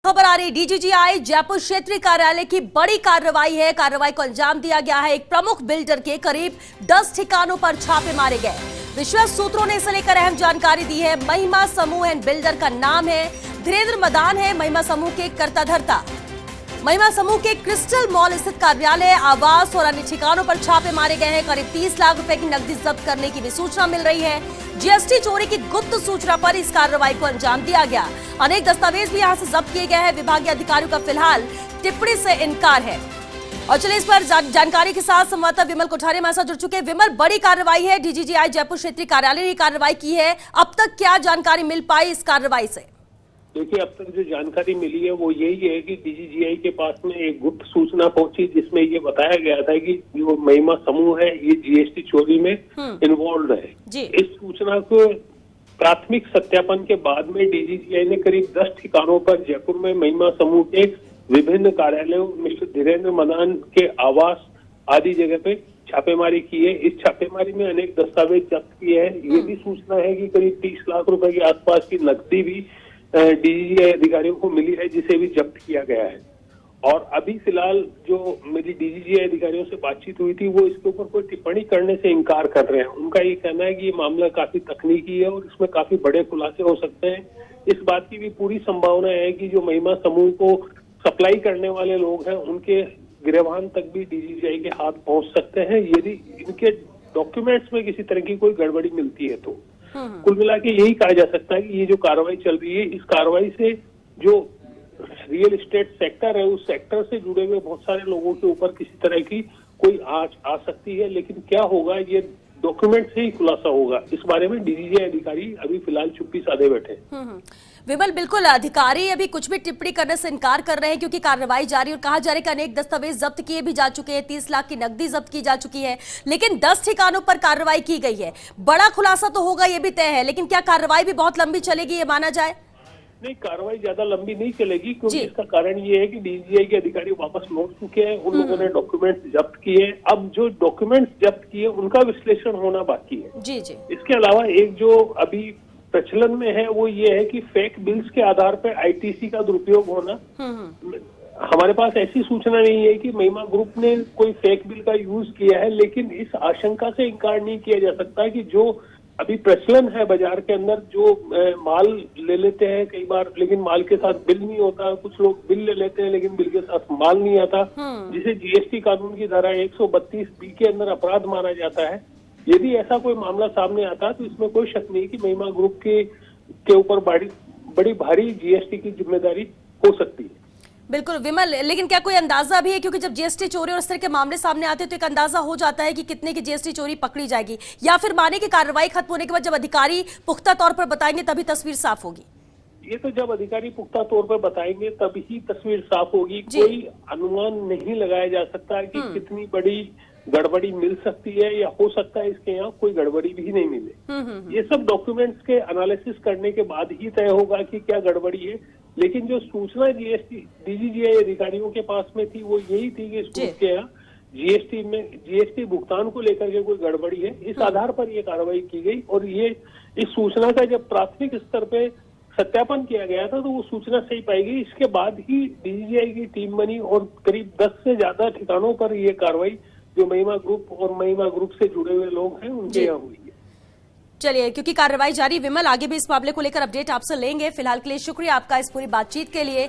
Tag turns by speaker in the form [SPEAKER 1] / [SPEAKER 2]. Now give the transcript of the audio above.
[SPEAKER 1] खबर आ रही डीजीजीआई जयपुर क्षेत्रीय कार्यालय की बड़ी कार्रवाई है। कार्रवाई को अंजाम दिया गया है। एक प्रमुख बिल्डर के करीब 10 ठिकानों पर छापे मारे गए। विश्वस्त सूत्रों ने इसे लेकर अहम जानकारी दी है। महिमा समूह एंड बिल्डर का नाम है धीरेन्द्र मदान है महिमा समूह के कर्ता धर्ता। महिमा समूह के क्रिस्टल मॉल स्थित कार्यालय, आवास और अन्य ठिकानों पर छापे मारे गए हैं। करीब 30 लाख रुपए की नकदी जब्त करने की भी सूचना मिल रही है। जीएसटी चोरी की गुप्त सूचना पर इस कार्रवाई को अंजाम दिया गया। अनेक दस्तावेज भी यहां से जब्त किए गए हैं। विभागीय अधिकारियों का फिलहाल टिप्पणी से इनकार है। और चलिए इस पर जानकारी के साथ संवाददाता विमल कोठारी हमारे साथ जुड़ चुके हैं। विमल, बड़ी कार्रवाई है, डीजीजीआई जयपुर क्षेत्रीय कार्यालय ने कार्रवाई की है। अब तक क्या जानकारी मिल पाई इस कार्रवाई से?
[SPEAKER 2] देखिए, अब तक जो जानकारी मिली है वो यही है कि डीजीजीआई के पास में एक गुप्त सूचना पहुंची जिसमें ये बताया गया था कि जो महिमा समूह है ये जीएसटी चोरी में इन्वॉल्व है। इस सूचना को प्राथमिक सत्यापन के बाद में डीजीजीआई ने करीब 10 ठिकानों पर जयपुर में महिमा समूह के विभिन्न कार्यालयों, मिस्टर धीरेन्द्र मदान के आवास आदि जगह पे छापेमारी की है। इस छापेमारी में अनेक दस्तावेज जब्त किए हैं। ये भी सूचना है कि करीब 30 लाख रुपए के आसपास की नकदी भी डीजीजीआई अधिकारियों को मिली है, जिसे भी जब्त किया गया है। और अभी फिलहाल जो मेरी डीजीजीआई अधिकारियों से बातचीत हुई थी वो इसके ऊपर कोई टिप्पणी करने से इनकार कर रहे हैं। उनका ये कहना है कि ये मामला काफी तकनीकी है और इसमें काफी बड़े खुलासे हो सकते हैं। इस बात की भी पूरी संभावना है कि जो महिमा समूह को सप्लाई करने वाले लोग हैं उनके गिरबान तक भी डीजीजीआई के हाथ पहुंच सकते हैं यदि इनके डॉक्यूमेंट्स में किसी तरह की कोई गड़बड़ी मिलती है तो। कुल मिला के यही कहा जा सकता है कि ये जो कार्रवाई चल रही है, इस कार्रवाई से जो रियल एस्टेट सेक्टर है उस सेक्टर से जुड़े हुए बहुत सारे लोगों के ऊपर किसी तरह की कोई आंच आ सकती है। लेकिन क्या होगा ये डॉक्यूमेंट से ही खुलासा होगा। इस बारे में डीजीजीआई अधिकारी अभी फिलहाल चुप्पी साधे बैठे।
[SPEAKER 1] विमल, बिल्कुल अधिकारी अभी कुछ भी टिप्पणी करने से इनकार कर रहे हैं क्योंकि कार्रवाई जारी और कहा जा रहा है कि अनेक दस्तावेज जब्त किए भी जा चुके हैं। 30 लाख की नकदी जब्त की जा चुकी है, लेकिन 10 ठिकानों पर कार्रवाई की गई है। बड़ा खुलासा तो होगा ये भी तय है, लेकिन क्या कार्रवाई भी बहुत लंबी चलेगी ये माना जाए?
[SPEAKER 2] नहीं, कार्रवाई ज्यादा लंबी नहीं चलेगी क्योंकि इसका कारण ये है कि डीजीजीआई के अधिकारी वापस लौट चुके हैं। उन लोगों ने डॉक्यूमेंट्स जब्त किए। अब जो डॉक्यूमेंट्स जब्त किए उनका विश्लेषण होना बाकी है।
[SPEAKER 1] जी जी।
[SPEAKER 2] इसके अलावा एक जो अभी प्रचलन में है वो ये है कि फेक बिल्स के आधार पर आईटीसी का दुरुपयोग होना। हमारे पास ऐसी सूचना नहीं है कि महिमा ग्रुप ने कोई फेक बिल का यूज किया है, लेकिन इस आशंका से इनकार नहीं किया जा सकता कि जो अभी प्रचलन है बाजार के अंदर, जो माल ले लेते हैं कई बार लेकिन माल के साथ बिल नहीं होता। कुछ लोग बिल ले लेते हैं लेकिन बिल के साथ माल नहीं आता, जिसे जीएसटी कानून की धारा 132B के अंदर अपराध माना जाता है। यदि ऐसा कोई मामला सामने आता तो इसमें कोई शक नहीं कि महिमा ग्रुप के ऊपर बड़ी भारी जीएसटी की जिम्मेदारी हो सकती है।
[SPEAKER 1] बिल्कुल विमल, लेकिन क्या कोई अंदाजा भी है, क्योंकि जब जीएसटी चोरी और इस तरह के मामले सामने आते हैं तो एक अंदाजा हो जाता है कि कितने की जीएसटी चोरी पकड़ी जाएगी, या फिर माने कि कार्रवाई खत्म होने के बाद जब अधिकारी पुख्ता तौर पर बताएंगे तभी तस्वीर साफ होगी?
[SPEAKER 2] ये तो जब अधिकारी पुख्ता तौर पर बताएंगे तभी तस्वीर साफ होगी। कोई अनुमान नहीं लगाया जा सकता कि कितनी बड़ी गड़बड़ी मिल सकती है, या हो सकता है इसके यहाँ कोई गड़बड़ी भी नहीं मिले। ये सब डॉक्यूमेंट्स के एनालिसिस करने के बाद ही तय होगा कि क्या गड़बड़ी है। लेकिन जो सूचना डीजीजीआई अधिकारियों के पास में थी वो यही थी कि इसके यहाँ जीएसटी भुगतान को लेकर के कोई गड़बड़ी है। इस आधार पर ये कार्रवाई की गई और ये इस सूचना का जब प्राथमिक स्तर पे सत्यापन किया गया था तो वो सूचना सही पाई गई। इसके बाद ही डीजीजीआई की टीम बनी और करीब 10 से ज्यादा ठिकानों पर ये कार्रवाई जो महिमा ग्रुप और महिमा ग्रुप से जुड़े हुए लोग हैं उनके यहाँ हुई है।
[SPEAKER 1] चलिए, क्योंकि कार्रवाई जारी, विमल आगे भी इस मामले को लेकर अपडेट आपसे लेंगे। फिलहाल के लिए शुक्रिया आपका इस पूरी बातचीत के लिए।